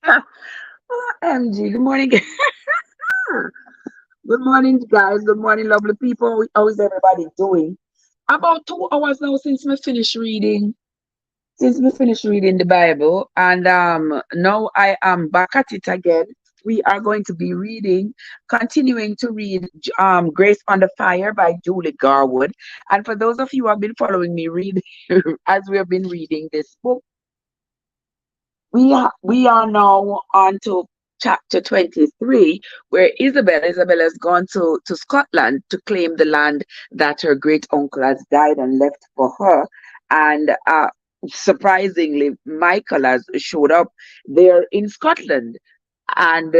MG, good morning. Good morning, guys. Good morning, lovely people. How is everybody doing? About 2 hours now since we finished reading. Since we finished reading the Bible, and now I am back at it again. We are going to be continuing to read Grace Under Fire by Julie Garwood. And for those of you who have been following me read as we have been reading this book, we are now on to chapter 23, where Isabel has gone to Scotland to claim the land that her great uncle has died and left for her. And surprisingly, Michael has showed up there in Scotland. And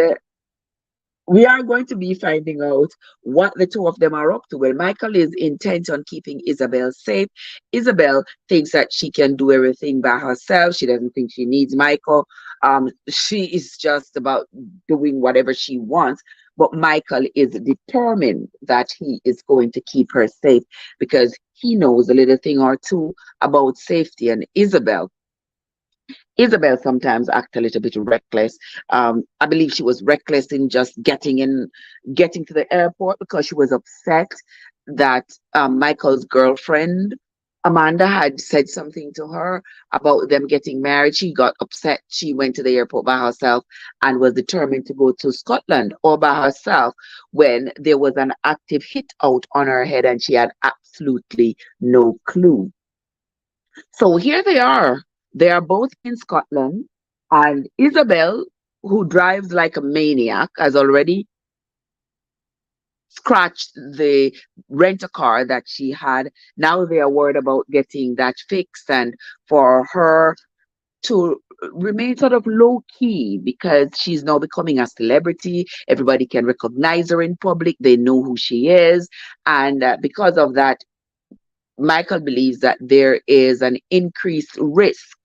we are going to be finding out what the two of them are up to. Well, Michael is intent on keeping Isabel safe. Isabel thinks that she can do everything by herself. She doesn't think she needs Michael. She is just about doing whatever she wants. But Michael is determined that he is going to keep her safe because he knows a little thing or two about safety. And Isabel sometimes act a little bit reckless. I believe she was reckless in just getting to the airport because she was upset that Michael's girlfriend Amanda had said something to her about them getting married. She got upset. She went to the airport by herself and was determined to go to Scotland all by herself when there was an active hit out on her head and she had absolutely no clue. So here they are. They are both in Scotland, and Isabel, who drives like a maniac, has already scratched the rent a car that she had. Now they are worried about getting that fixed, and for her to remain sort of low key because she's now becoming a celebrity. Everybody can recognize her in public, they know who she is, and because of that, Michael believes that there is an increased risk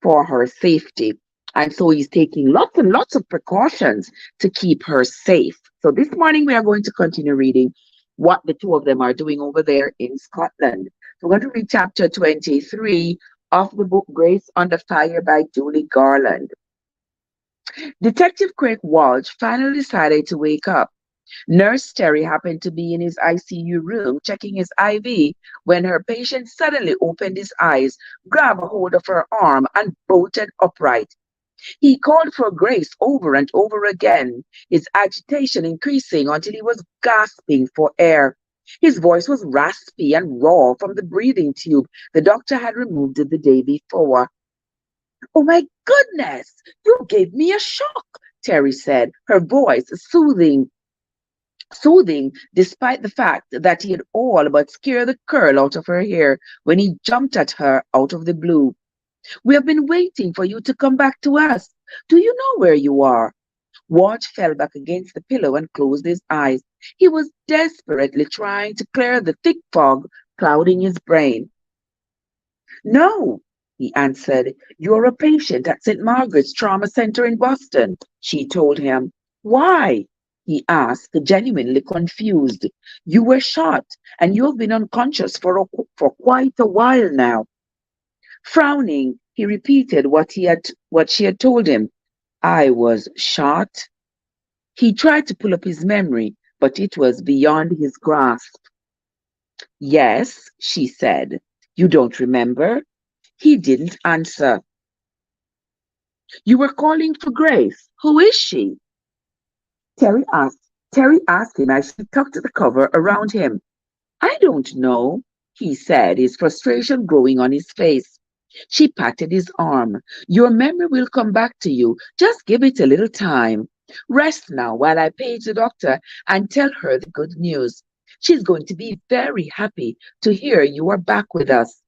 for her safety. And so he's taking lots and lots of precautions to keep her safe. So this morning we are going to continue reading what the two of them are doing over there in Scotland. So we're going to read chapter 23 of the book Grace Under Fire by Julie Garland. Detective Craig Walsh finally decided to wake up. Nurse Terry happened to be in his ICU room checking his IV when her patient suddenly opened his eyes, grabbed a hold of her arm, and bolted upright. He called for Grace over and over again, his agitation increasing until he was gasping for air. His voice was raspy and raw from the breathing tube the doctor had removed it the day before. Oh my goodness, you gave me a shock, Terry said, her voice soothing, despite the fact that he had all but scared the curl out of her hair when he jumped at her out of the blue. We have been waiting for you to come back to us. Do you know where you are? Walt fell back against the pillow and closed his eyes. He was desperately trying to clear the thick fog clouding his brain. No, he answered. You're a patient at St. Margaret's Trauma Center in Boston, she told him. Why? He asked, genuinely confused. You were shot, and you've been unconscious for quite a while now. Frowning, he repeated what she had told him. I was shot. He tried to pull up his memory, but it was beyond his grasp. Yes, she said. You don't remember? He didn't answer. You were calling for Grace. Who is she? Terry asked. Terry asked him as she tucked the cover around him. I don't know, he said, his frustration growing on his face. She patted his arm. Your memory will come back to you. Just give it a little time. Rest now while I page the doctor and tell her the good news. She's going to be very happy to hear you are back with us.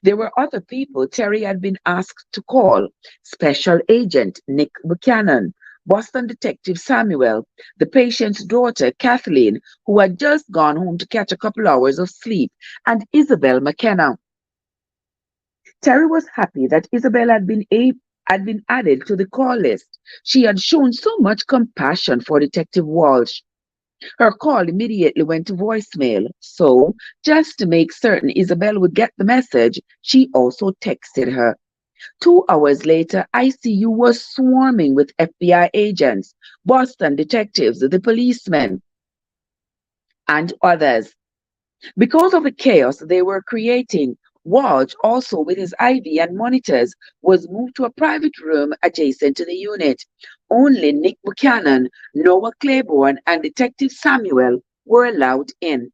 There were other people Terry had been asked to call. Special Agent Nick Buchanan, Boston Detective Samuel, the patient's daughter Kathleen, who had just gone home to catch a couple hours of sleep, and Isabel McKenna. Terry was happy that Isabel had been added to the call list. She had shown so much compassion for Detective Walsh. Her call immediately went to voicemail, so just to make certain Isabel would get the message, she also texted her. 2 hours later, ICU was swarming with FBI agents, Boston detectives, the policemen, and others. Because of the chaos they were creating, Walsh, also with his IV and monitors, was moved to a private room adjacent to the unit. Only Nick Buchanan, Noah Claiborne, and Detective Samuel were allowed in.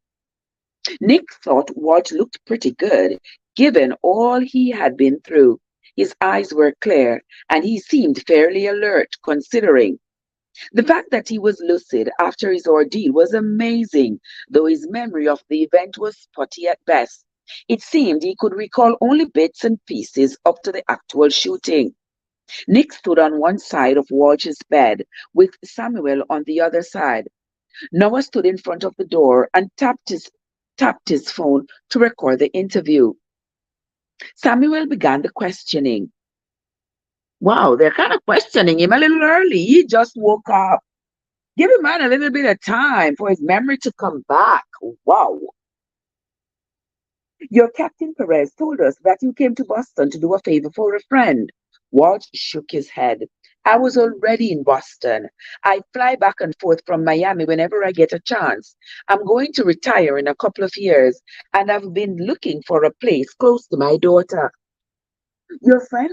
Nick thought Walsh looked pretty good, given all he had been through. His eyes were clear, and he seemed fairly alert, considering. The fact that he was lucid after his ordeal was amazing, though his memory of the event was spotty at best. It seemed he could recall only bits and pieces up to the actual shooting. Nick stood on one side of Walsh's bed, with Samuel on the other side. Noah stood in front of the door and tapped his phone to record the interview. Samuel began the questioning. Wow, they're kind of questioning him a little early. He just woke up. Give a man a little bit of time for his memory to come back. Wow. Your Captain Perez told us that you came to Boston to do a favor for a friend. Walsh shook his head. I was already in Boston. I fly back and forth from Miami whenever I get a chance. I'm going to retire in a couple of years, and I've been looking for a place close to my daughter. Your friend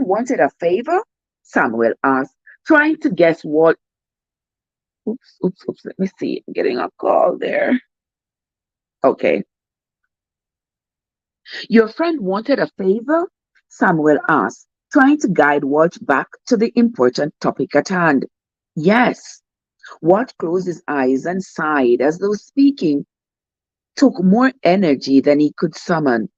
wanted a favor? Samuel asked, trying to guess what. Oops, let me see. I'm getting a call there. Okay. Your friend wanted a favor? Samuel asked, trying to guide Walt back to the important topic at hand. Yes. Walt closed his eyes and sighed as though speaking took more energy than he could summon.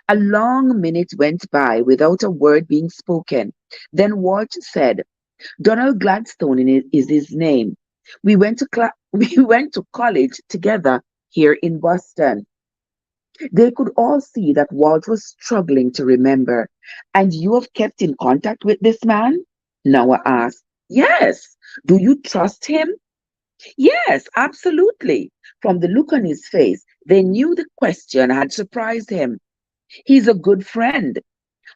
A long minute went by without a word being spoken. Then Walt said, Donald Gladstone is his name. We went to college together here in Boston. They could all see that Walt was struggling to remember. And you have kept in contact with this man? Noah asked. Yes. Do you trust him? Yes, absolutely. From the look on his face, they knew the question had surprised him. He's a good friend.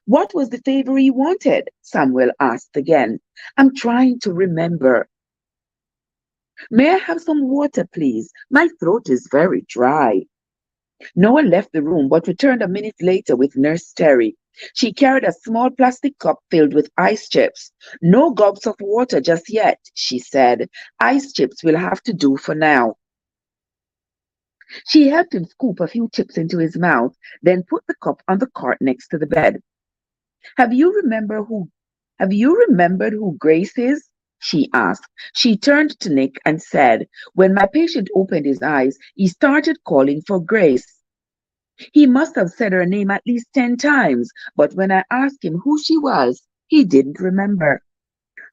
What was the favor he wanted? Samuel asked again. I'm trying to remember. May I have some water, please? My throat is very dry. Noah left the room but returned a minute later with Nurse Terry. She carried a small plastic cup filled with ice chips. No gobs of water just yet, she said. Ice chips will have to do for now. She helped him scoop a few chips into his mouth, then put the cup on the cart next to the bed. Have you remember who have you remembered who Grace is? She asked. She turned to Nick and said, when my patient opened his eyes, he started calling for Grace. He must have said her name at least 10 times, but when I asked him who she was, he didn't remember.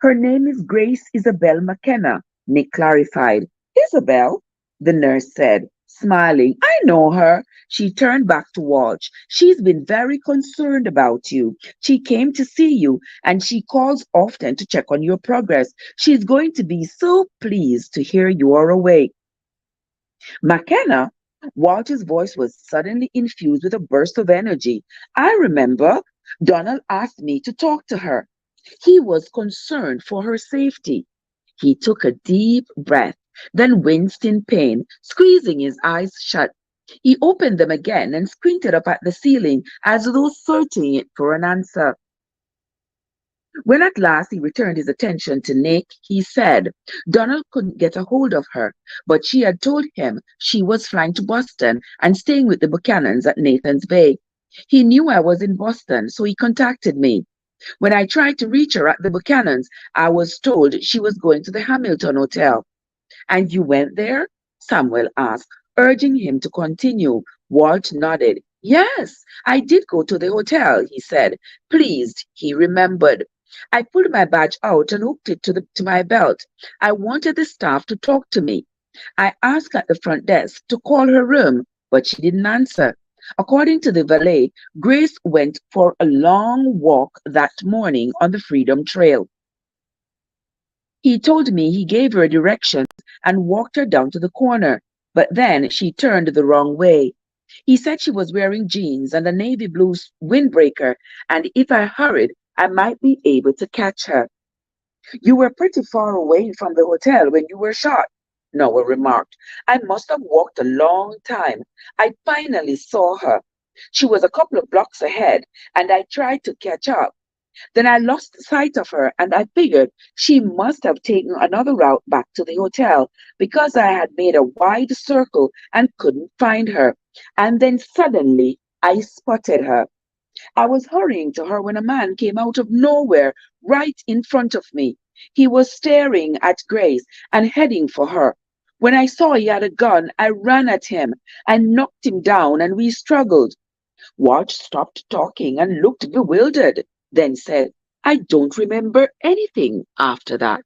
Her name is Grace Isabel McKenna, Nick clarified. Isabel? The nurse said, smiling. I know her. She turned back to Walsh. She's been very concerned about you. She came to see you, and she calls often to check on your progress. She's going to be so pleased to hear you are awake. McKenna, Walter's voice was suddenly infused with a burst of energy. I remember. Donald asked me to talk to her. He was concerned for her safety. He took a deep breath, then winced in pain, squeezing his eyes shut. He opened them again and squinted up at the ceiling as though searching it for an answer. When at last he returned his attention to Nick, he said, Donald couldn't get a hold of her, but she had told him she was flying to Boston and staying with the Buchanans at Nathan's Bay. He knew I was in Boston, so he contacted me. When I tried to reach her at the Buchanans, I was told she was going to the Hamilton Hotel. And you went there? Samuel asked, urging him to continue. Walt nodded. Yes, I did go to the hotel, he said. Pleased, he remembered. I pulled my badge out and hooked it to my belt. I wanted the staff to talk to me. I asked at the front desk to call her room, but she didn't answer. According to the valet, Grace went for a long walk that morning on the Freedom Trail. He told me he gave her directions and walked her down to the corner, but then she turned the wrong way. He said she was wearing jeans and a navy blue windbreaker, and if I hurried, I might be able to catch her. You were pretty far away from the hotel when you were shot, Noah remarked. I must have walked a long time. I finally saw her. She was a couple of blocks ahead, and I tried to catch up. Then I lost sight of her, and I figured she must have taken another route back to the hotel because I had made a wide circle and couldn't find her. And then suddenly I spotted her. I was hurrying to her when a man came out of nowhere right in front of me. He was staring at Grace and heading for her. When I saw he had a gun, I ran at him and knocked him down, and we struggled. Ward stopped talking and looked bewildered, then said, I don't remember anything after that.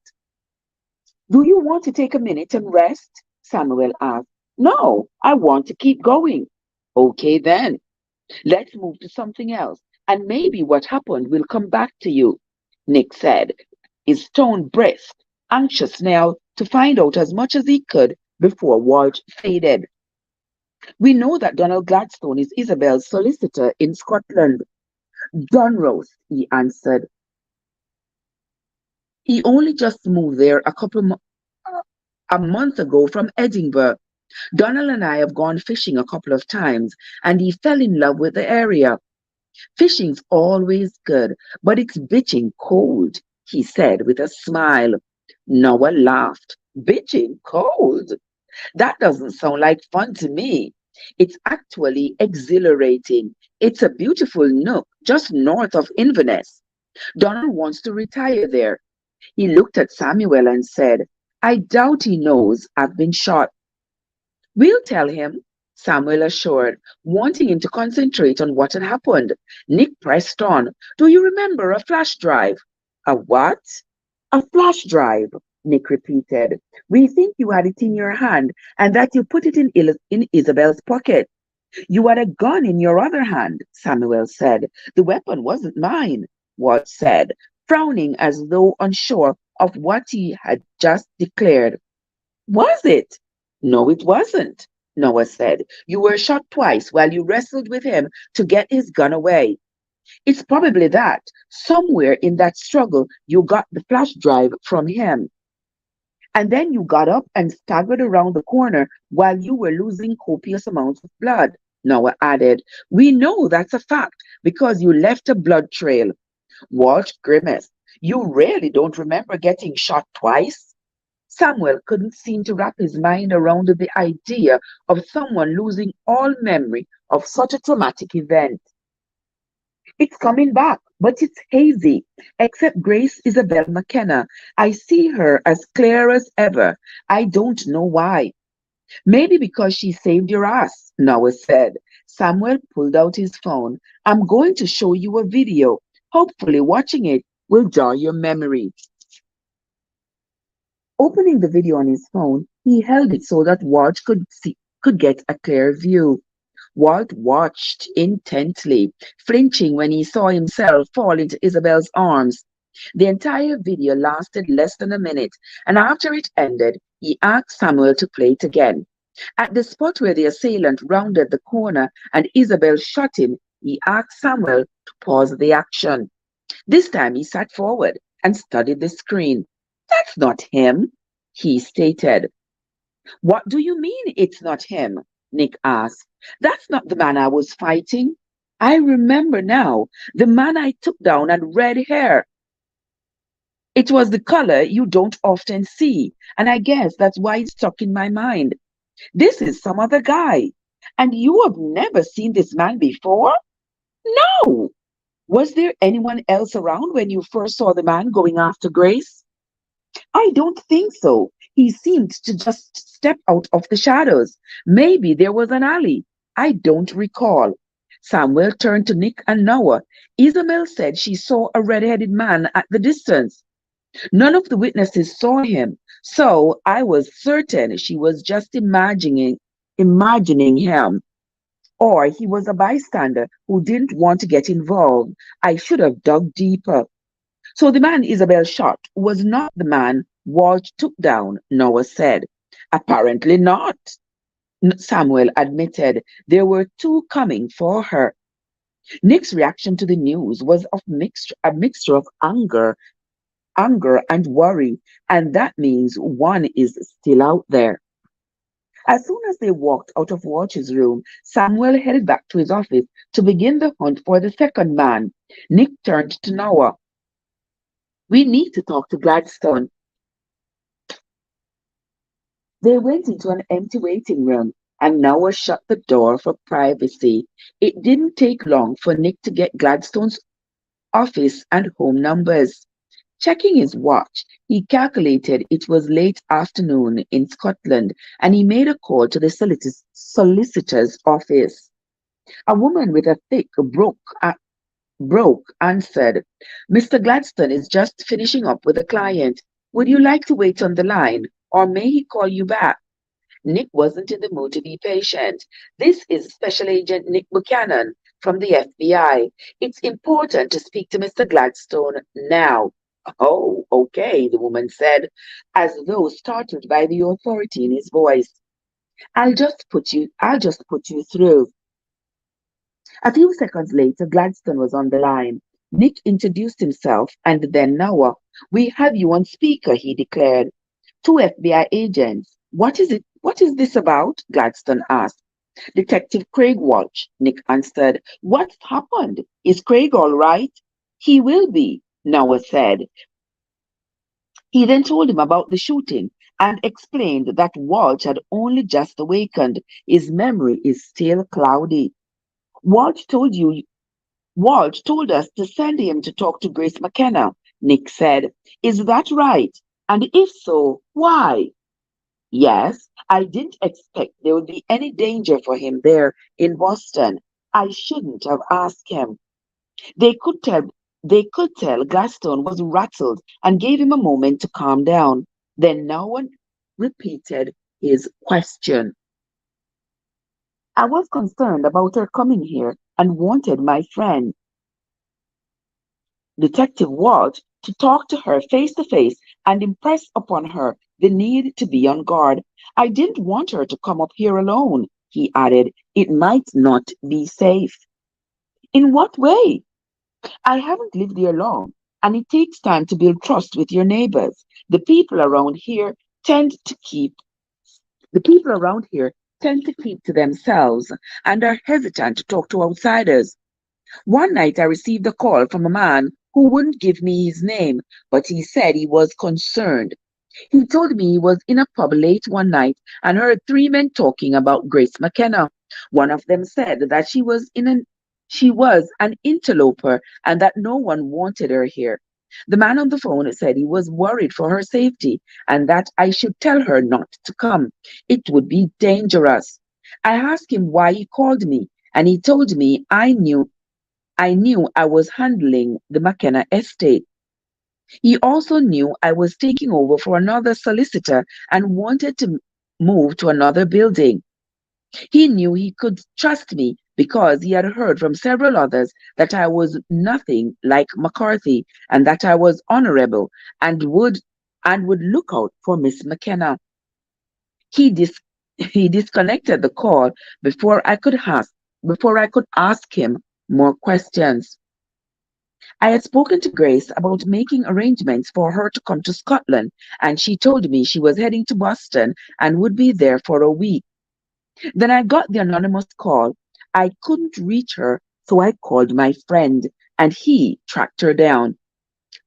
Do you want to take a minute and rest? Samuel asked. No, I want to keep going. Okay then. Let's move to something else, and maybe what happened will come back to you, Nick said, his tone brisk, anxious now to find out as much as he could before Walt faded. We know that Donald Gladstone is Isabel's solicitor in Scotland. Dunrose, he answered. He only just moved there a month ago from Edinburgh. Donald and I have gone fishing a couple of times, and he fell in love with the area. Fishing's always good, but it's bitching cold, he said with a smile. Noah laughed. Bitching cold? That doesn't sound like fun to me. It's actually exhilarating. It's a beautiful nook just north of Inverness. Donald wants to retire there. He looked at Samuel and said, I doubt he knows I've been shot. We'll tell him, Samuel assured, wanting him to concentrate on what had happened. Nick pressed on. Do you remember a flash drive? A what? A flash drive, Nick repeated. We think you had it in your hand and that you put it in Isabel's pocket. You had a gun in your other hand, Samuel said. The weapon wasn't mine, Walt said, frowning as though unsure of what he had just declared. Was it? No, it wasn't, Noah said. You were shot twice while you wrestled with him to get his gun away. It's probably that, somewhere in that struggle, you got the flash drive from him. And then you got up and staggered around the corner while you were losing copious amounts of blood, Noah added. We know that's a fact because you left a blood trail. Walt grimaced. You really don't remember getting shot twice? Samuel couldn't seem to wrap his mind around the idea of someone losing all memory of such a traumatic event. It's coming back, but it's hazy, except Grace Isabel McKenna. I see her as clear as ever. I don't know why. Maybe because she saved your ass, Noah said. Samuel pulled out his phone. I'm going to show you a video. Hopefully watching it will jog your memory. Opening the video on his phone, he held it so that Walt could get a clear view. Walt watched intently, flinching when he saw himself fall into Isabel's arms. The entire video lasted less than a minute, and after it ended, he asked Samuel to play it again. At the spot where the assailant rounded the corner and Isabel shot him, he asked Samuel to pause the action. This time he sat forward and studied the screen. That's not him, he stated. What do you mean it's not him? Nick asked. That's not the man I was fighting. I remember now. The man I took down had red hair. It was the color you don't often see, and I guess that's why it stuck in my mind. This is some other guy. And you have never seen this man before? No. Was there anyone else around when you first saw the man going after Grace? I don't think so. He seemed to just step out of the shadows. Maybe there was an alley. I don't recall. Samuel turned to Nick and Noah. Isabel said she saw a red-headed man at the distance. None of the witnesses saw him, so I was certain she was just imagining him. Or he was a bystander who didn't want to get involved. I should have dug deeper. So the man Isabel shot was not the man Walt took down, Noah said. Apparently not. Samuel admitted there were two coming for her. Nick's reaction to the news was a mixture of anger and worry, and that means one is still out there. As soon as they walked out of Walsh's room, Samuel headed back to his office to begin the hunt for the second man. Nick turned to Noah. We need to talk to Gladstone. They went into an empty waiting room, and Noah shut the door for privacy. It didn't take long for Nick to get Gladstone's office and home numbers. Checking his watch, he calculated it was late afternoon in Scotland, and he made a call to the solicitor's office. A woman with a thick, broke answered. Mr. Gladstone is just finishing up with a client. Would you like to wait on the line, or may he call you back? Nick wasn't in the mood to be patient. This is Special Agent Nick Buchanan from the FBI. It's important to speak to Mr. Gladstone now. Oh, okay, the woman said, as though startled by the authority in his voice. I'll just put you through. A few seconds later, Gladstone was on the line. Nick introduced himself and then Noah. We have you on speaker, he declared. Two FBI agents. What is it? What is this about? Gladstone asked. Detective Craig Walsh, Nick answered. What's happened? Is Craig all right? He will be, Noah said. He then told him about the shooting and explained that Walsh had only just awakened. His memory is still cloudy. Walsh told you Walsh told us to send him to talk to Grace McKenna, Nick said. Is that right? And if so, why? Yes, I didn't expect there would be any danger for him there in Boston. I shouldn't have asked him. They could tell they could tell Gladstone was rattled and gave him a moment to calm down. Then no one repeated his question. I was concerned about her coming here and wanted my friend, Detective Walt, to talk to her face to face and impress upon her the need to be on guard. I didn't want her to come up here alone, he added. It might not be safe. In what way? I haven't lived here long, and it takes time to build trust with your neighbors. The people around here tend to keep the people around here tend to keep to themselves and are hesitant to talk to outsiders. One night I received a call from a man who wouldn't give me his name, but he said he was concerned. He told me he was in a pub late one night and heard three men talking about Grace McKenna. One of them said that she was an interloper and that no one wanted her here. The man on the phone said he was worried for her safety and that I should tell her not to come. It would be dangerous. I asked him why he called me, and he told me I knew I was handling the McKenna estate. He also knew I was taking over for another solicitor and wanted to move to another building. He knew he could trust me because he had heard from several others that I was nothing like McCarthy and that I was honorable and would look out for Miss McKenna. He dis- he disconnected the call before I could ask him more questions. I had spoken to Grace about making arrangements for her to come to Scotland, and she told me she was heading to Boston and would be there for a week. Then I got the anonymous call. I couldn't reach her, so I called my friend, and he tracked her down.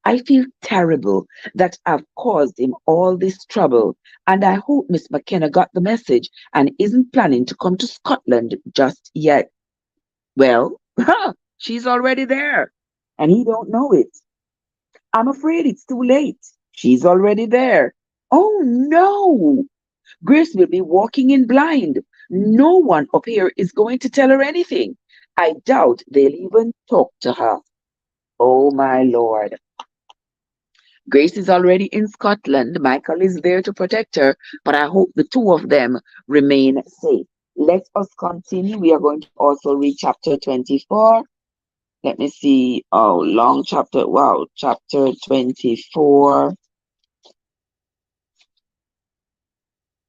I feel terrible that I've caused him all this trouble, and I hope Miss McKenna got the message and isn't planning to come to Scotland just yet. Well, she's already there, and he don't know it. I'm afraid it's too late. She's already there. Oh no! Grace will be walking in blind. No one up here is going to tell her anything. I doubt they'll even talk to her. Oh my Lord. Grace is already in Scotland. Michael is there to protect her, but I hope the two of them remain safe. Let us continue. We are going to also read chapter 24. Let me see. Oh, long chapter. Wow, chapter 24.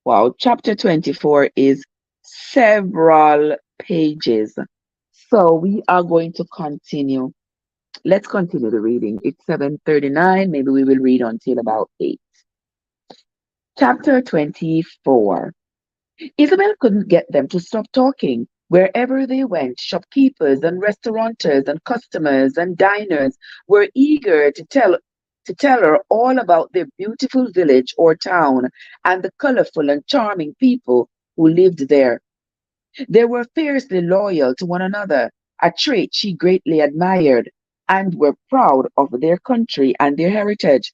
Wow, chapter 24 is several pages. So we are going to continue. Let's continue the reading. It's 7:39. Maybe we will read until about 8. Chapter 24. Isabel couldn't get them to stop talking. Wherever they went, shopkeepers and restaurateurs and customers and diners were eager to tell her all about their beautiful village or town and the colorful and charming people who lived there. They were fiercely loyal to one another, a trait she greatly admired, and were proud of their country and their heritage.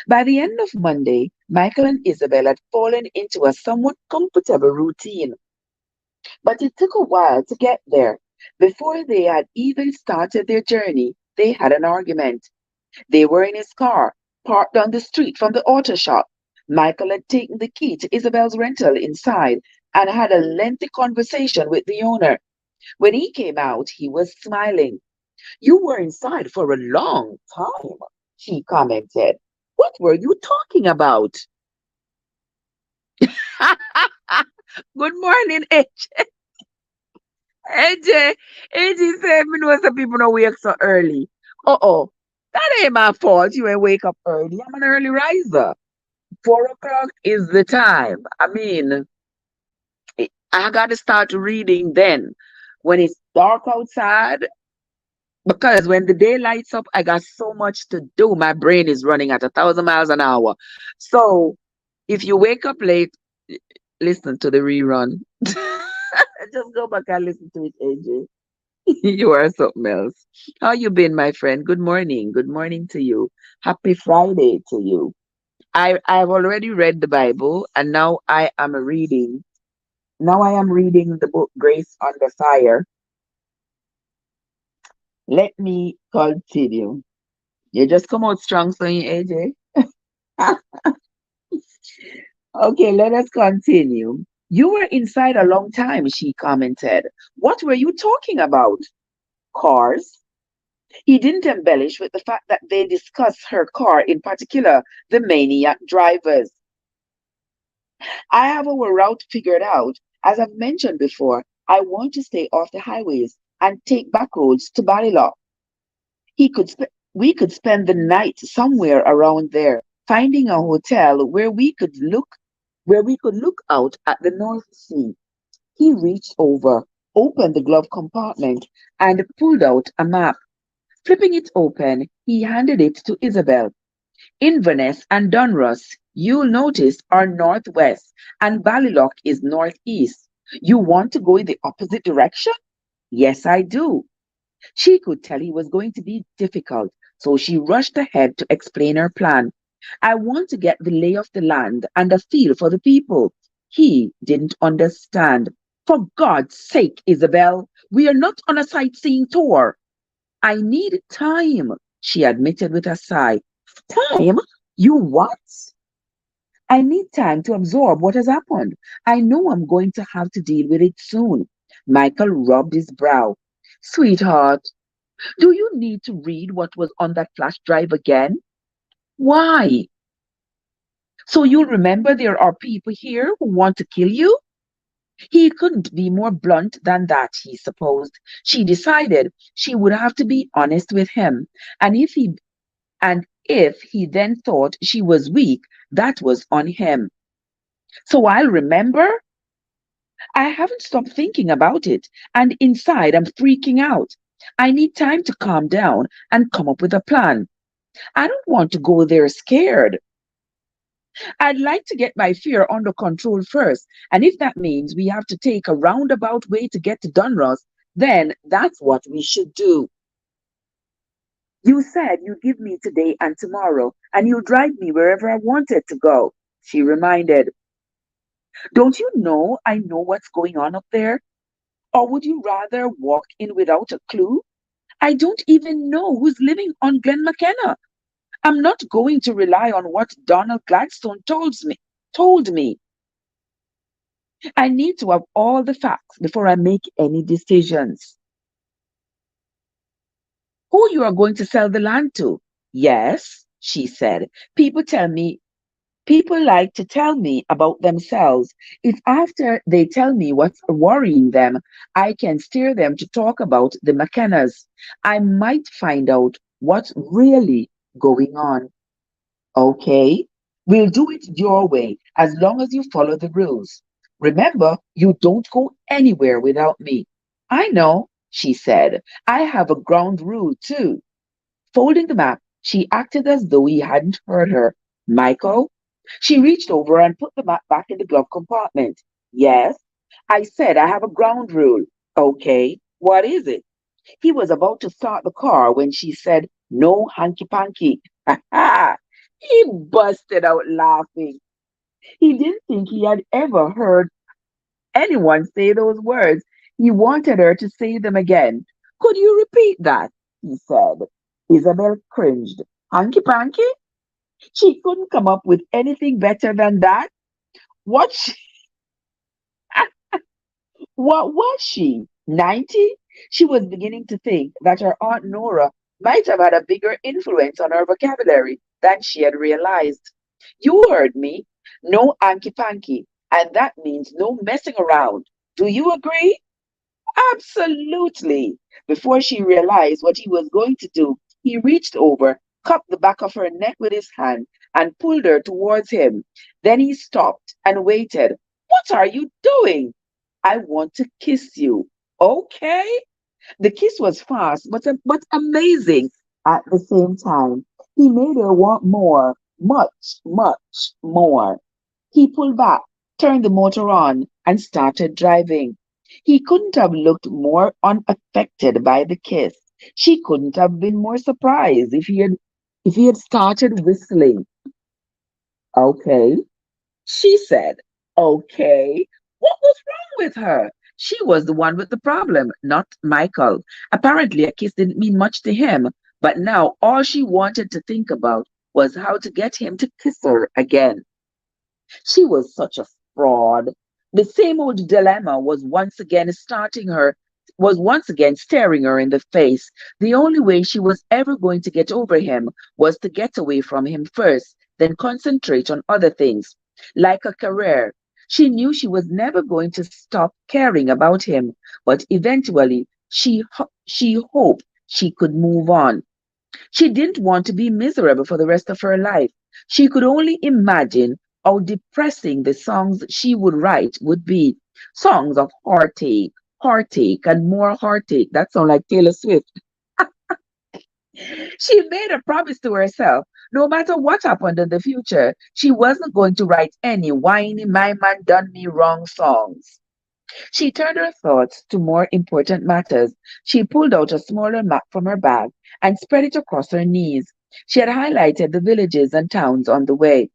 By the end of Monday, Michael and Isabel had fallen into a somewhat comfortable routine, but it took a while to get there. Before they had even started their journey, they had an argument. They were in his car, parked down the street from the auto shop. Michael had taken the key to Isabel's rental inside and had a lengthy conversation with the owner. When he came out, he was smiling. You were inside for a long time, she commented. What were you talking about? Good morning, AJ. AJ said me know some people don't wake so early. Uh-oh. That ain't my fault. You ain't wake up early. I'm an early riser. 4 o'clock is the time. I mean, I got to start reading then when it's dark outside because when the day lights up, I got so much to do. My brain is running at 1,000 miles an hour. So if you wake up late, listen to the rerun. Just go back and listen to it, AJ. You are something else. How you been, my friend? Good morning. Good morning to you. Happy Friday to you. I've already read the Bible and now I am reading the book Grace Under Fire. Let me continue. You just come out strong, son, AJ. Okay, let us continue. You were inside a long time, she commented. What were you talking about? Cars? He didn't embellish with the fact that they discussed her car in particular, the maniac drivers. I have our route figured out. As I've mentioned before, I want to stay off the highways and take back roads to Balilock. We could spend the night somewhere around there, finding a hotel where we could look out at the North Sea. He reached over, opened the glove compartment, and pulled out a map. Flipping it open, he handed it to Isabel. Inverness and Dunross, you'll notice, are northwest, and Ballylock is northeast. You want to go in the opposite direction? Yes, I do. She could tell he was going to be difficult, so she rushed ahead to explain her plan. I want to get the lay of the land and a feel for the people. He didn't understand. For God's sake, Isabel, we are not on a sightseeing tour. I need time, she admitted with a sigh. Time? You what? I need time to absorb what has happened. I know I'm going to have to deal with it soon. Michael rubbed his brow. Sweetheart, do you need to read what was on that flash drive again? Why? So you'll remember there are people here who want to kill you? He couldn't be more blunt than that, he supposed. She decided she would have to be honest with him, and if he then thought she was weak, that was on him. So I'll remember? I haven't stopped thinking about it, and inside I'm freaking out. I need time to calm down and come up with a plan. I don't want to go there scared. I'd like to get my fear under control first, and if that means we have to take a roundabout way to get to Dunross, then that's what we should do. You said you'd give me today and tomorrow, and you'll drive me wherever I wanted to go, she reminded. Don't you know I know what's going on up there? Or would you rather walk in without a clue? I don't even know who's living on Glen McKenna. I'm not going to rely on what Donald Gladstone told me. I need to have all the facts before I make any decisions. Who you are going to sell the land to? Yes, she said. People tell me People like to tell me about themselves. If after they tell me what's worrying them, I can steer them to talk about the McKennas, I might find out what's really going on. Okay, we'll do it your way as long as you follow the rules. Remember, you don't go anywhere without me. I know, she said. I have a ground rule too. Folding the map, she acted as though he hadn't heard her. Michael? She reached over and put the map back in the glove compartment. Yes, I said I have a ground rule. Okay, what is it? He was about to start the car when she said, no hanky panky. Ha ha! He busted out laughing. He didn't think he had ever heard anyone say those words. He wanted her to say them again. Could you repeat that? He said. Isabel cringed. Hanky panky? She couldn't come up with anything better than that. What she, what was she? 90? She was beginning to think that her Aunt Nora might have had a bigger influence on her vocabulary than she had realized. You heard me. No hanky panky. And that means no messing around. Do you agree? Absolutely. Before she realized what he was going to do, he reached over, cupped the back of her neck with his hand, and pulled her towards him. Then he stopped and waited. What are you doing? I want to kiss you. Okay? The kiss was fast, but amazing at the same time. He made her want more, much, much more. He pulled back, turned the motor on, and started driving. He couldn't have looked more unaffected by the kiss. She couldn't have been more surprised if he had started whistling. Okay, she said. Okay. What was wrong with her? She was the one with the problem, not Michael. Apparently, a kiss didn't mean much to him, but now all she wanted to think about was how to get him to kiss her again. She was such a fraud. The same old dilemma was once again staring her in the face. The only way she was ever going to get over him was to get away from him first, then concentrate on other things, like a career. She knew she was never going to stop caring about him, but eventually she hoped she could move on. She didn't want to be miserable for the rest of her life. She could only imagine how depressing the songs she would write would be. Songs of heartache, heartache, and more heartache. That sounds like Taylor Swift. She made a promise to herself. No matter what happened in the future, she wasn't going to write any whiny, my man done me wrong songs. She turned her thoughts to more important matters. She pulled out a smaller map from her bag and spread it across her knees. She had highlighted the villages and towns on the way.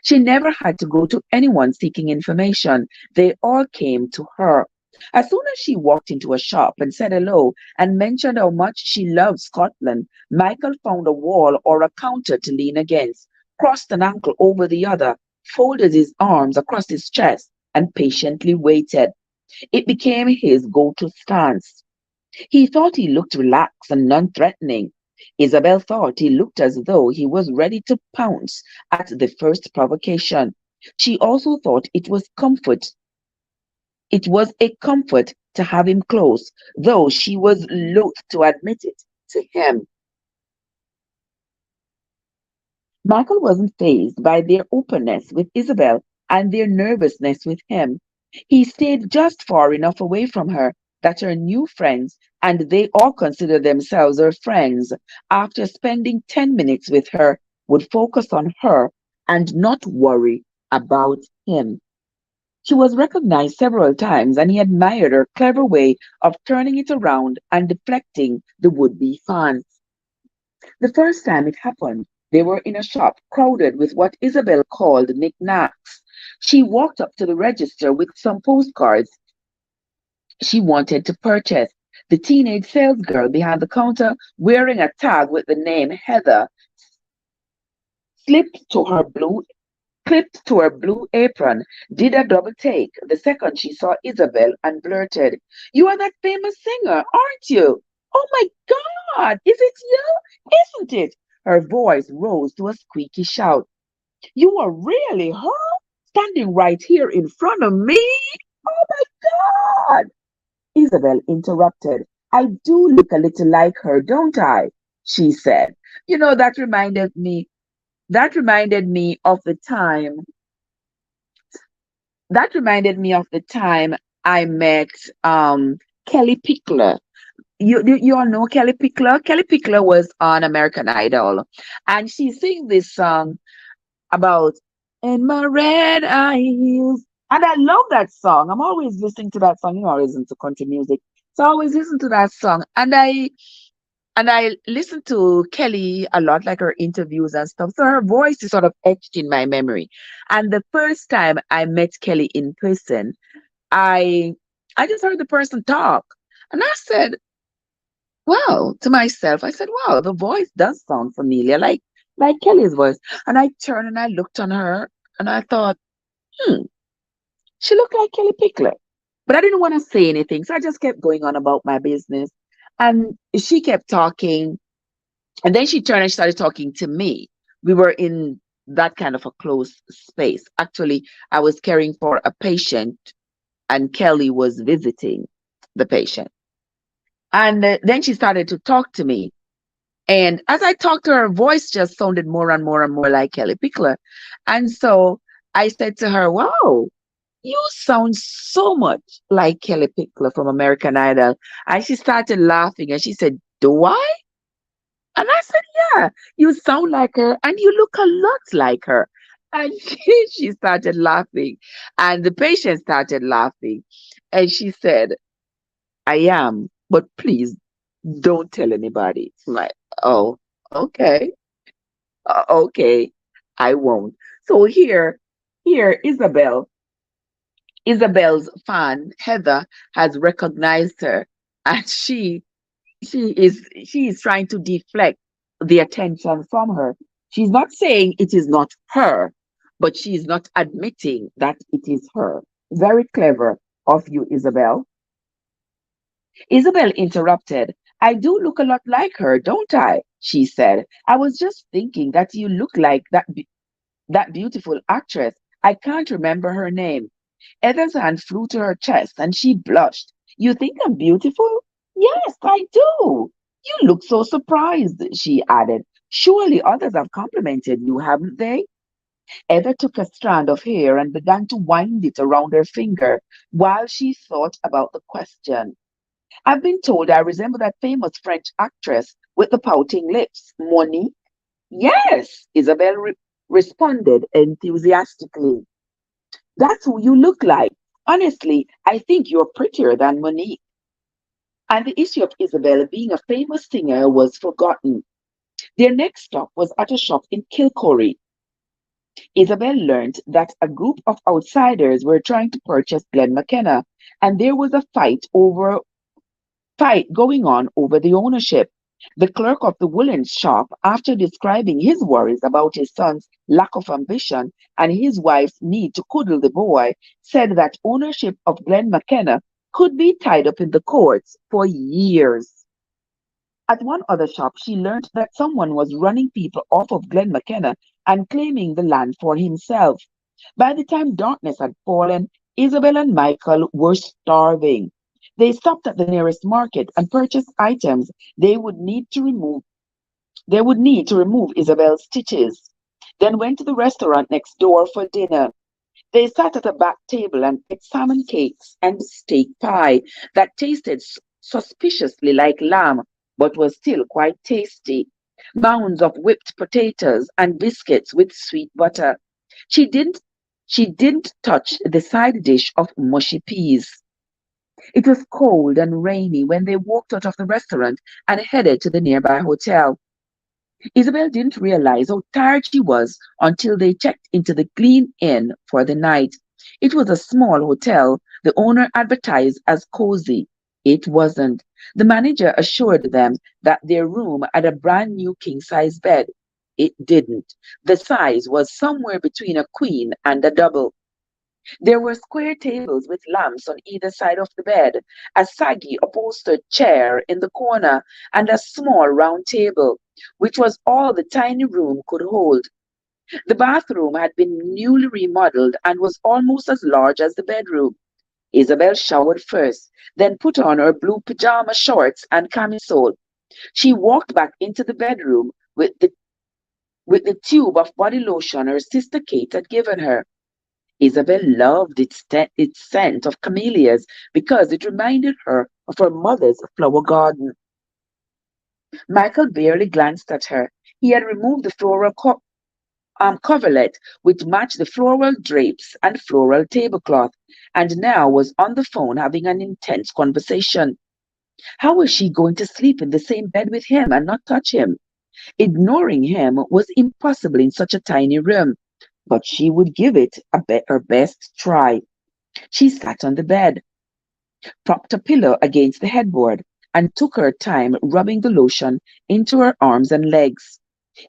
She never had to go to anyone seeking information. They all came to her. As soon as she walked into a shop and said hello and mentioned how much she loved Scotland, Michael found a wall or a counter to lean against, crossed an ankle over the other, folded his arms across his chest, and patiently waited. It became his go-to stance. He thought he looked relaxed and non-threatening. Isabel thought he looked as though he was ready to pounce at the first provocation. She also thought it was a comfort to have him close, though she was loath to admit it to him. Michael wasn't fazed by their openness with Isabel and their nervousness with him. He stayed just far enough away from her that her new friends, and they all considered themselves her friends, after spending 10 minutes with her, would focus on her and not worry about him. She was recognized several times, and he admired her clever way of turning it around and deflecting the would be fans. The first time it happened, they were in a shop crowded with what Isabel called knickknacks. She walked up to the register with some postcards she wanted to purchase. The teenage salesgirl behind the counter, wearing a tag with the name Heather, slipped to her blue clipped to her blue apron, did a double take the second she saw Isabel and blurted, You are that famous singer, aren't you? Oh my God, is it you? Isn't it? Her voice rose to a squeaky shout. You are really her? Standing right here in front of me? Oh my God! Isabel interrupted. I do look a little like her, don't I? She said. You know, that reminded me of the time, that reminded me of the time I met Kelly Pickler. You all know Kelly Pickler? Kelly Pickler was on American Idol, and she sings this song about in my red eye heels. And I love that song. I'm always listening to that song. You know, I listen to country music. So I always listen to that song. And I listen to Kelly a lot, like her interviews and stuff. So her voice is sort of etched in my memory. And the first time I met Kelly in person, I I just heard the person talk. And I said, wow, to myself, I said, wow, the voice does sound familiar, like Kelly's voice. And I turned and I looked on her and I thought, hmm, she looked like Kelly Pickler. But I didn't want to say anything. So I just kept going on about my business. And she kept talking. And then she turned and she started talking to me. We were in that kind of a close space. Actually, I was caring for a patient and Kelly was visiting the patient. And then she started to talk to me. And as I talked to her, her voice just sounded more and more and more like Kelly Pickler. And so I said to her, wow, you sound so much like Kelly Pickler from American Idol. And she started laughing and she said, do I? And I said, yeah, you sound like her and you look a lot like her. And she started laughing. And the patient started laughing. And she said, I am, but please don't tell anybody. I'm like, oh, okay. Okay, I won't. So here, Isabel's fan, Heather, has recognized her and she is trying to deflect the attention from her. She's not saying it is not her, but she's not admitting that it is her. Very clever of you, Isabel. Isabel interrupted. I do look a lot like her, don't I? She said. I was just thinking that you look like that beautiful actress. I can't remember her name. Heather's hand flew to her chest and she blushed. You think I'm beautiful? Yes, I do. You look so surprised, she added. Surely others have complimented you, haven't they? Heather took a strand of hair and began to wind it around her finger while she thought about the question. I've been told I resemble that famous French actress with the pouting lips, Monique. Yes, Isabel responded enthusiastically. That's who you look like. Honestly, I think you're prettier than Monique. And the issue of Isabel being a famous singer was forgotten. Their next stop was at a shop in Kilcorey. Isabel learned that a group of outsiders were trying to purchase Glen McKenna, and there was a fight going on over the ownership. The clerk of the woollen shop, after describing his worries about his son's lack of ambition and his wife's need to coddle the boy, said that ownership of Glen McKenna could be tied up in the courts for years. At one other shop, she learned that someone was running people off of Glen McKenna and claiming the land for himself. By the time darkness had fallen, Isabel and Michael were starving. They stopped at the nearest market and purchased items they would need to remove Isabel's stitches. Then went to the restaurant next door for dinner. They sat at a back table and ate salmon cakes and steak pie that tasted suspiciously like lamb, but was still quite tasty. Mounds of whipped potatoes and biscuits with sweet butter. She didn't she didn't touch the side dish of mushy peas. It was cold and rainy when they walked out of the restaurant and headed to the nearby hotel. Isabel didn't realize how tired she was until they checked into the Clean Inn for the night. It was a small hotel the owner advertised as cozy. It wasn't. The manager assured them that their room had a brand new king size bed. It didn't. The size was somewhere between a queen and a double. There were square tables with lamps on either side of the bed, a saggy upholstered chair in the corner, and a small round table, which was all the tiny room could hold. The bathroom had been newly remodeled and was almost as large as the bedroom. Isabel showered first, then put on her blue pajama shorts and camisole. She walked back into the bedroom with the tube of body lotion her sister Kate had given her. Isabel loved its scent of camellias because it reminded her of her mother's flower garden. Michael barely glanced at her. He had removed the coverlet, which matched the floral drapes and floral tablecloth, and now was on the phone having an intense conversation. How was she going to sleep in the same bed with him and not touch him? Ignoring him was impossible in such a tiny room, but she would give it her best try. She sat on the bed, propped a pillow against the headboard, and took her time rubbing the lotion into her arms and legs.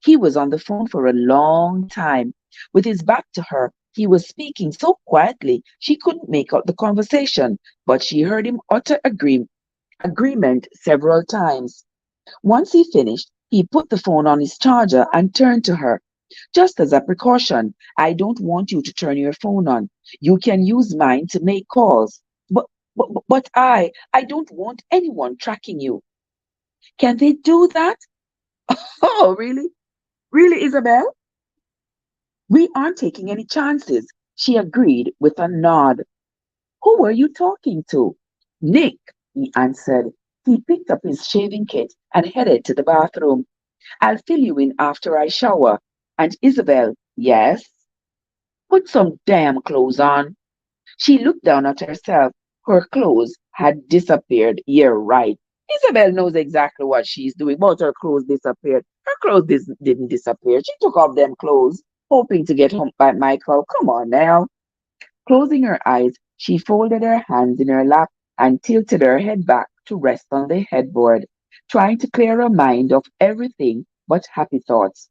He was on the phone for a long time. With his back to her, he was speaking so quietly she couldn't make out the conversation, but she heard him utter agreement several times. Once he finished, he put the phone on his charger and turned to her. Just as a precaution, I don't want you to turn your phone on. You can use mine to make calls. But I don't want anyone tracking you. Can they do that? Oh, really? Really, Isabel? We aren't taking any chances. She agreed with a nod. Who were you talking to? Nick, he answered. He picked up his shaving kit and headed to the bathroom. I'll fill you in after I shower. And Isabel, yes? Put some damn clothes on. She looked down at herself. Her clothes had disappeared. You're right. Isabel knows exactly what she's doing, but her clothes disappeared. Her clothes didn't disappear. She took off them clothes, hoping to get home by Michael. Come on now. Closing her eyes, she folded her hands in her lap and tilted her head back to rest on the headboard, trying to clear her mind of everything but happy thoughts.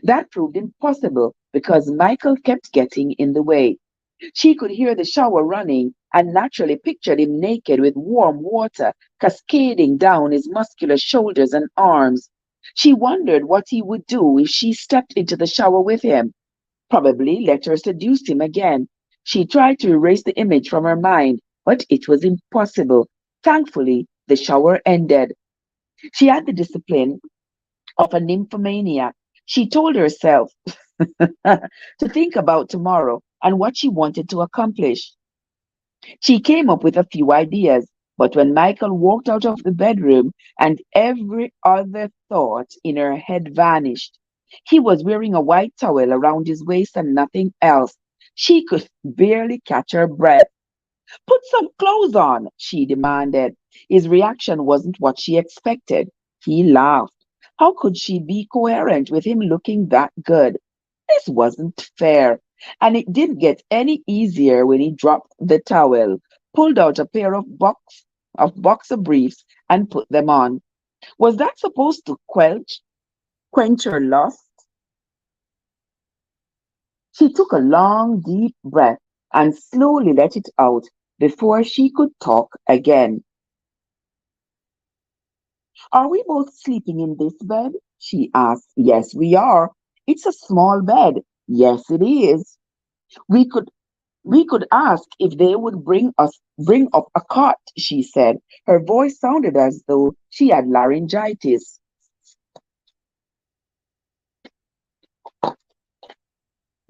That proved impossible because Michael kept getting in the way. She could hear the shower running and naturally pictured him naked with warm water cascading down his muscular shoulders and arms. She wondered what he would do if she stepped into the shower with him. Probably let her seduce him again. She tried to erase the image from her mind, but it was impossible. Thankfully, the shower ended. She had the discipline of a nymphomaniac. She told herself to think about tomorrow and what she wanted to accomplish. She came up with a few ideas, but when Michael walked out of the bedroom and every other thought in her head vanished, he was wearing a white towel around his waist and nothing else. She could barely catch her breath. Put some clothes on, she demanded. His reaction wasn't what she expected. He laughed. How could she be coherent with him looking that good? This wasn't fair. And it didn't get any easier when he dropped the towel, pulled out a pair of boxer briefs and put them on. Was that supposed to quench her lust? She took a long, deep breath and slowly let it out before she could talk again. Are we both sleeping in this bed? She asked. Yes, we are. It's a small bed. Yes, it is. We could We could ask if they would bring up a cot, she said. Her voice sounded as though she had laryngitis.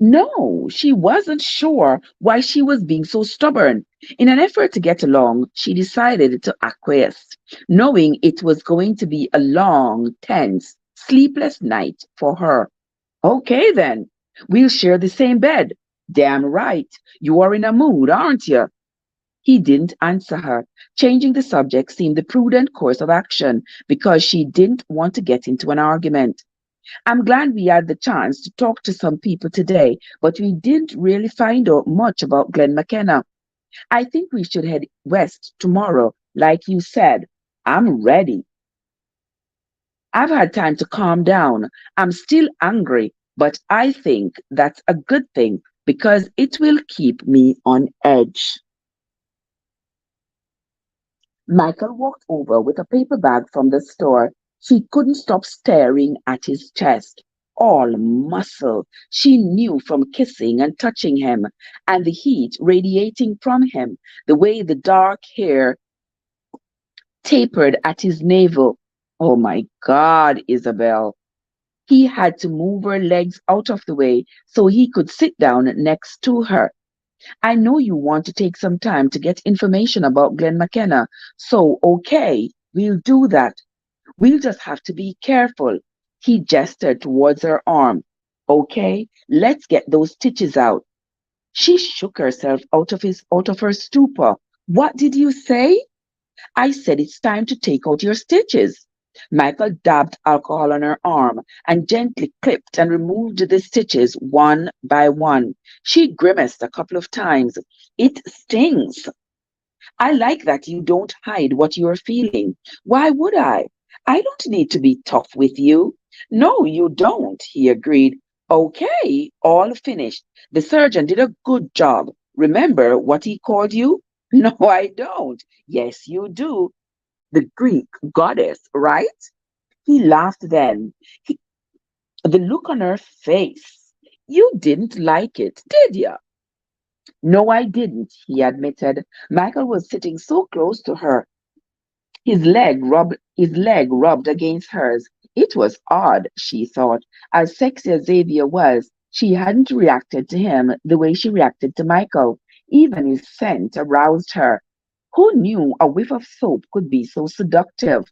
No, she wasn't sure why she was being so stubborn. In an effort to get along, she decided to acquiesce, knowing it was going to be a long, tense, sleepless night for her. Okay, then. We'll share the same bed. Damn right. You are in a mood, aren't you? He didn't answer her. Changing the subject seemed the prudent course of action because she didn't want to get into an argument. I'm glad we had the chance to talk to some people today, but we didn't really find out much about Glen McKenna. I think we should head west tomorrow, like you said. I'm ready. I've had time to calm down. I'm still angry, but I think that's a good thing because it will keep me on edge. Michael walked over with a paper bag from the store. She couldn't stop staring at his chest. all muscle. She knew from kissing and touching him, and the heat radiating from him, the way the dark hair tapered at his navel. Oh my God, Isabel. He had to move her legs out of the way so he could sit down next to her. I know you want to take some time to get information about Glenn McKenna, so okay, we'll do that. We'll just have to be careful. He gestured towards her arm. Okay, let's get those stitches out. She shook herself out of her stupor. What did you say? I said it's time to take out your stitches. Michael dabbed alcohol on her arm and gently clipped and removed the stitches one by one. She grimaced a couple of times. It stings. I like that you don't hide what you're feeling. Why would I? I don't need to be tough with you. No, you don't, he agreed. Okay, all finished. The surgeon did a good job. Remember what he called you? No, I don't. Yes, you do. The Greek goddess, right? He laughed then. He, the look on her face. You didn't like it, did you? No, I didn't, he admitted. Michael was sitting so close to her. His leg rubbed against hers. It was odd, she thought. As sexy as Xavier was, she hadn't reacted to him the way she reacted to Michael. Even his scent aroused her. Who knew a whiff of soap could be so seductive?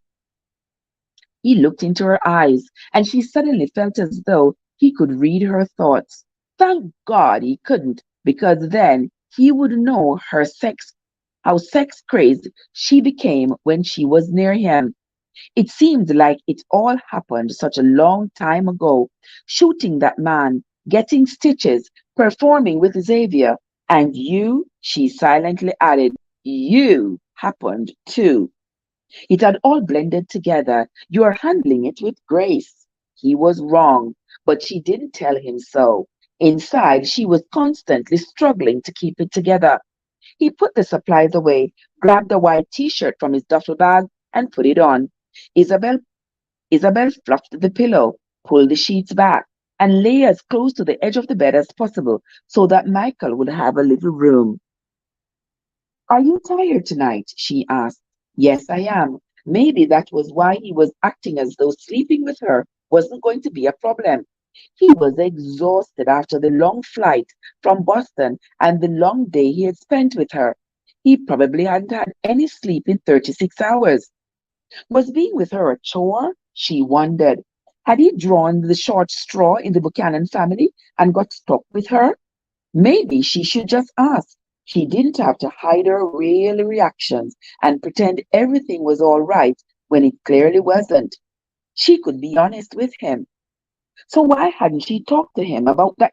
He looked into her eyes, and she suddenly felt as though he could read her thoughts. Thank God he couldn't, because then he would know how sex crazed she became when she was near him. It seemed like it all happened such a long time ago. Shooting that man, getting stitches, performing with Xavier, and you, she silently added, you happened too. It had all blended together. You are handling it with grace. He was wrong, but she didn't tell him so. Inside, she was constantly struggling to keep it together. He put the supplies away, grabbed a white t-shirt from his duffel bag, and put it on. Isabel, Isabel fluffed the pillow, pulled the sheets back, and lay as close to the edge of the bed as possible so that Michael would have a little room. Are you tired tonight? She asked. Yes, I am. Maybe that was why he was acting as though sleeping with her wasn't going to be a problem. He was exhausted after the long flight from Boston and the long day he had spent with her. He probably hadn't had any sleep in 36 hours. Was being with her a chore? She wondered. Had he drawn the short straw in the Buchanan family and got stuck with her? Maybe she should just ask. She didn't have to hide her real reactions and pretend everything was all right when it clearly wasn't. She could be honest with him. So why hadn't she talked to him about that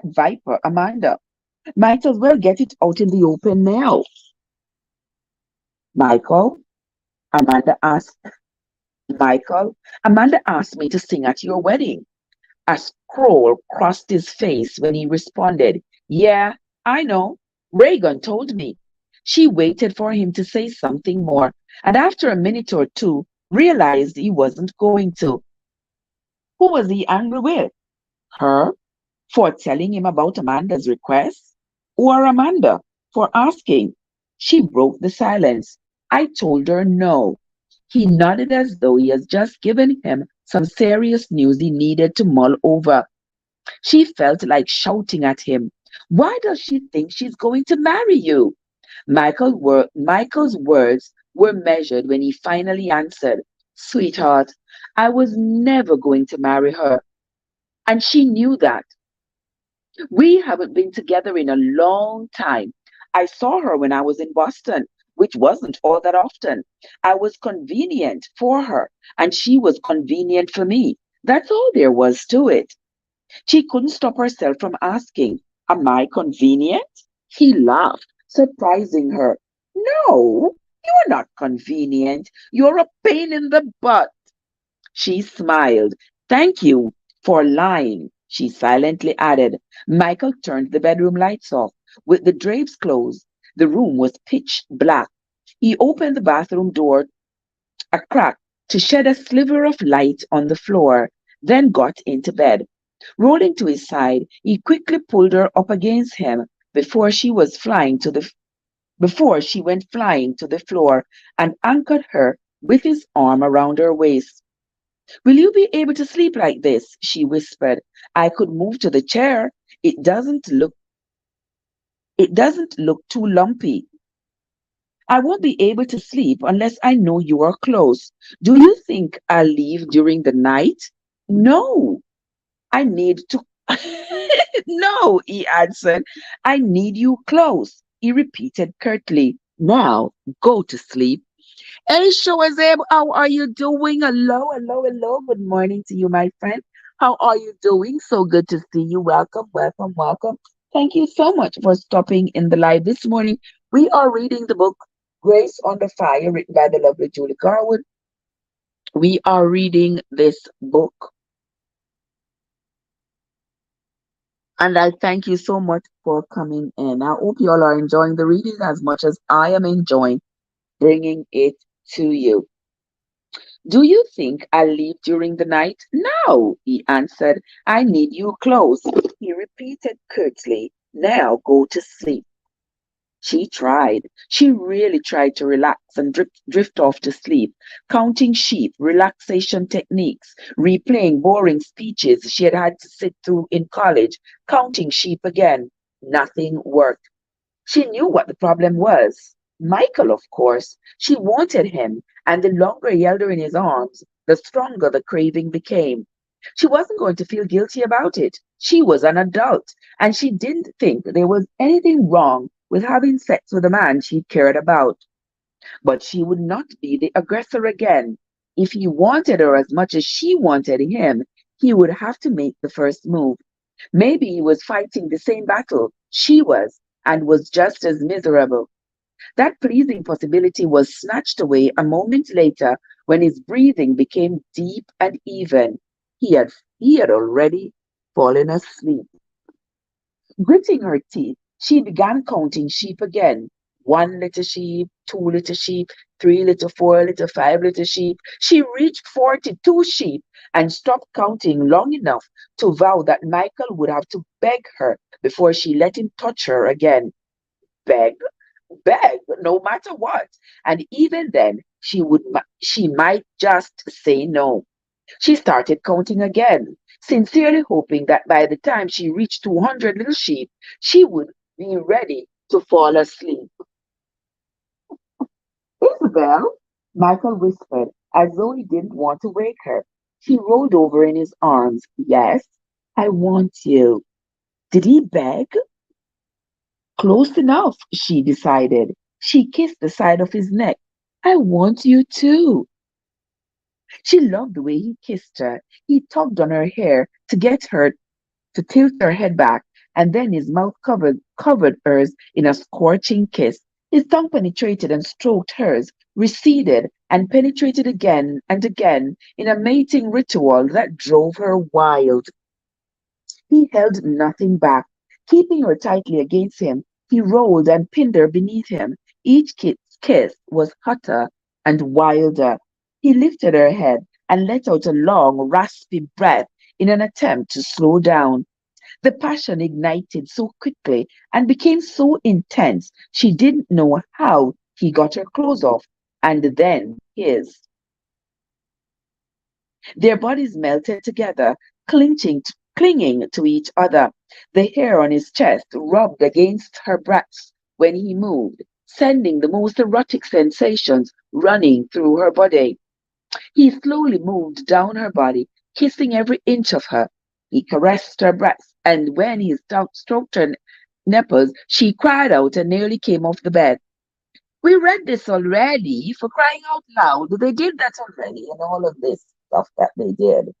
viper Amanda? Might as well get it out in the open now. Michael, Amanda asked. Michael, Amanda asked me to sing at your wedding. A scroll crossed his face when he responded, yeah, I know. Reagan told me. She waited for him to say something more, and after a minute or two, realized he wasn't going to. Who was he angry with? Her? For telling him about Amanda's request? Or Amanda for asking? She broke the silence. I told her no. He nodded as though he had just given him some serious news he needed to mull over. She felt like shouting at him. Why does she think she's going to marry you? Michael's words were measured when he finally answered, Sweetheart, I was never going to marry her. And she knew that. We haven't been together in a long time. I saw her when I was in Boston, which wasn't all that often. I was convenient for her, and she was convenient for me. That's all there was to it. She couldn't stop herself from asking, am I convenient? He laughed, surprising her. No, you're not convenient. You're a pain in the butt. She smiled. Thank you for lying, she silently added. Michael turned the bedroom lights off. With the drapes closed, the room was pitch black. He opened the bathroom door a crack to shed a sliver of light on the floor. then got into bed. Rolling to his side, he quickly pulled her up against him before she was flying to the before she went flying to the floor and anchored her with his arm around her waist. Will you be able to sleep like this? She whispered. I could move to the chair. It doesn't look it doesn't look too lumpy. I won't be able to sleep unless I know you are close. Do you think I'll leave during the night? No, I need to. No, he answered. I need you close. He repeated curtly. Now go to sleep. Hey, Shawazeb, how are you doing? Hello, hello, hello. Good morning to you, my friend. How are you doing? So good to see you. Welcome, welcome, welcome. Thank you so much for stopping in the live this morning. We are reading the book Grace Under Fire, written by the lovely Julie Garwood. We are reading this book, and I thank you so much for coming in. I hope you all are enjoying the reading as much as I am enjoying bringing it to you. Do you think I'll leave during the night? No, he answered. I need you close. He repeated curtly. Now go to sleep. She tried. She really tried to relax and drift off to sleep, counting sheep, relaxation techniques, replaying boring speeches she had had to sit through in college, counting sheep again. Nothing worked. She knew what the problem was. Michael, of course. She wanted him, and the longer he held her in his arms, the stronger the craving became. She wasn't going to feel guilty about it. She was an adult, and she didn't think there was anything wrong with having sex with a man she cared about. But she would not be the aggressor again. If he wanted her as much as she wanted him, he would have to make the first move. Maybe he was fighting the same battle she was and was just as miserable. That pleasing possibility was snatched away a moment later when his breathing became deep and even. He had, he had already fallen asleep. Gritting her teeth, she began counting sheep again. One little sheep, two little sheep, three little, four little, five little sheep. She reached 42 sheep and stopped counting long enough to vow that Michael would have to beg her before she let him touch her again. Beg? Beg, no matter what. And even then, she might just say no. She started counting again, sincerely hoping that by the time she reached 200 little sheep, she would be ready to fall asleep. Isabel, Michael whispered, as though he didn't want to wake her. She rolled over in his arms. Yes, I want you. Did he beg? Close enough, she decided. She kissed the side of his neck. I want you too. She loved the way he kissed her. He tugged on her hair to get her to tilt her head back, and then his mouth covered hers in a scorching kiss. His tongue penetrated and stroked hers, receded and penetrated again and again in a mating ritual that drove her wild. He held nothing back. Keeping her tightly against him, he rolled and pinned her beneath him. Each kiss was hotter and wilder. He lifted her head and let out a long, raspy breath in an attempt to slow down. The passion ignited so quickly and became so intense she didn't know how he got her clothes off and then his. Their bodies melted together, clinging to each other. The hair on his chest rubbed against her breasts when he moved, sending the most erotic sensations running through her body. He slowly moved down her body, kissing every inch of her. He caressed her breasts, and when he stroked her nipples, she cried out and nearly came off the bed. We read this already, for crying out loud. They did that already, and all of this stuff that they did.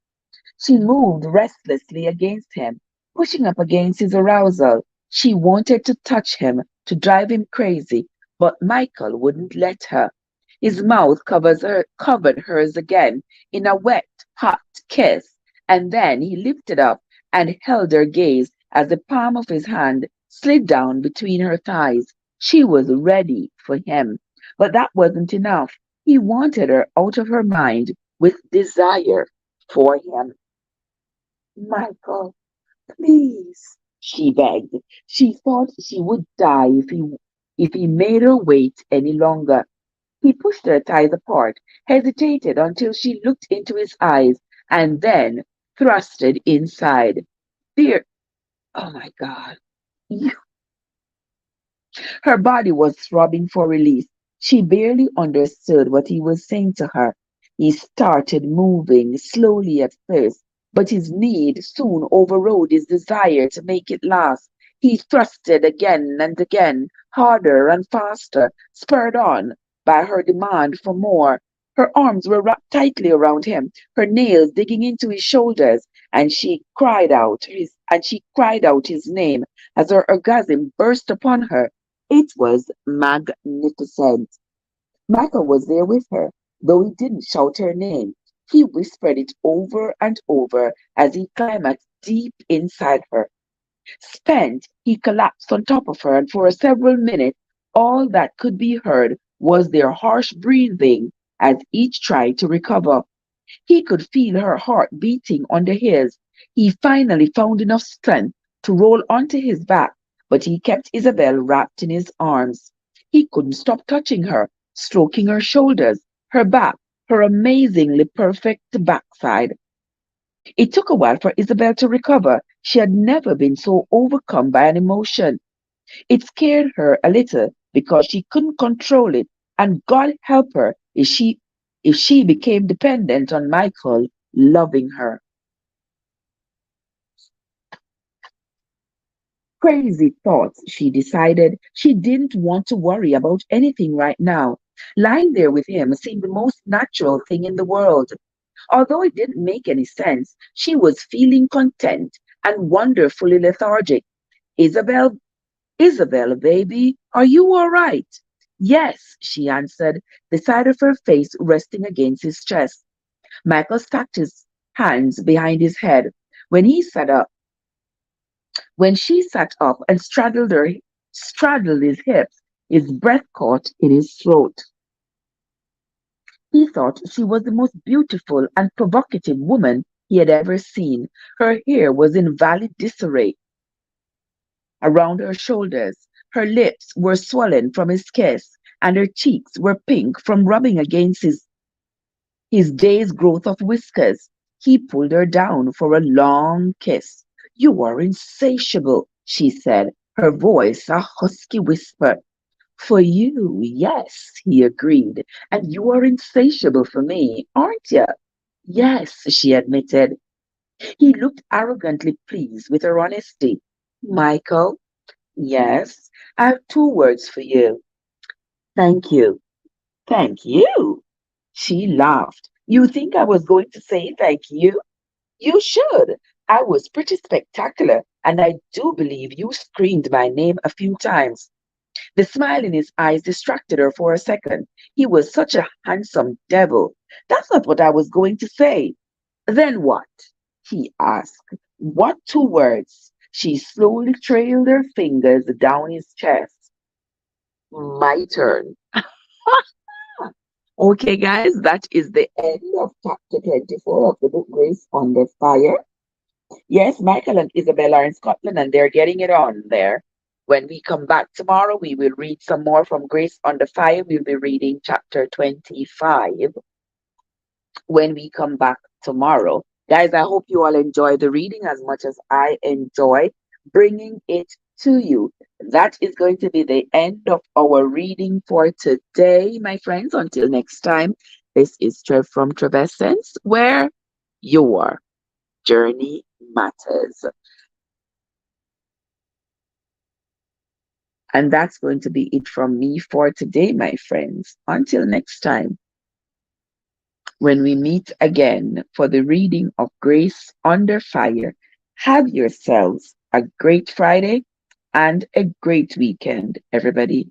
She moved restlessly against him, pushing up against his arousal. She wanted to touch him, to drive him crazy, but Michael wouldn't let her. His mouth covered hers again in a wet, hot kiss, and then he lifted up and held her gaze as the palm of his hand slid down between her thighs. She was ready for him, but that wasn't enough. He wanted her out of her mind with desire for him. Michael, please, she begged. She thought she would die if he made her wait any longer. He pushed her thighs apart, hesitated until she looked into his eyes, and then thrusted inside. Dear, oh my God. You Her body was throbbing for release. She barely understood what he was saying to her. He started moving slowly at first, but his need soon overrode his desire to make it last. He thrusted again and again, harder and faster, spurred on by her demand for more. Her arms were wrapped tightly around him, her nails digging into his shoulders, and she cried out his name as her orgasm burst upon her. It was magnificent. Michael was there with her, though he didn't shout her name. He whispered it over and over as he climaxed deep inside her. Spent, he collapsed on top of her, and for several minutes, all that could be heard was their harsh breathing as each tried to recover. He could feel her heart beating under his. He finally found enough strength to roll onto his back, but he kept Isabel wrapped in his arms. He couldn't stop touching her, stroking her shoulders, her back, her amazingly perfect backside. It took a while for Isabel to recover. She had never been so overcome by an emotion. It scared her a little because she couldn't control it, and God help her if she became dependent on Michael loving her. Crazy thoughts, she decided. She didn't want to worry about anything right now. Lying there with him seemed the most natural thing in the world. Although it didn't make any sense, she was feeling content and wonderfully lethargic. Isabel, Isabel, baby, are you all right? Yes, she answered, the side of her face resting against his chest. Michael stacked his hands behind his head. When he sat up, when she sat up and straddled his hips, his breath caught in his throat. He thought she was the most beautiful and provocative woman he had ever seen. Her hair was in valid disarray around her shoulders. Her lips were swollen from his kiss, and her cheeks were pink from rubbing against his day's growth of whiskers. He pulled her down for a long kiss. You are insatiable, she said, her voice a husky whisper. For you, yes, he agreed. And you are insatiable for me, aren't you? Yes, she admitted. He looked arrogantly pleased with her honesty. Michael, yes, I have two words for you. Thank you. Thank you. She laughed. You think I was going to say thank you? You should. I was pretty spectacular, and I do believe you screamed my name a few times. The smile in his eyes distracted her for a second. He was such a handsome devil. That's not what I was going to say. Then what? He asked. What two words? She slowly trailed her fingers down his chest. My turn. Okay, guys, that is the end of chapter 24 of the book Grace Under Fire. Yes, Michael and Isabel are in Scotland and they're getting it on there. When we come back tomorrow, we will read some more from Grace Under Fire. We'll be reading chapter 25 when we come back tomorrow. Guys, I hope you all enjoy the reading as much as I enjoy bringing it to you. That is going to be the end of our reading for today, my friends. Until next time, this is Trev from Trevessence, where your journey matters. And that's going to be it from me for today, my friends. Until next time, when we meet again for the reading of Grace Under Fire, have yourselves a great Friday and a great weekend, everybody.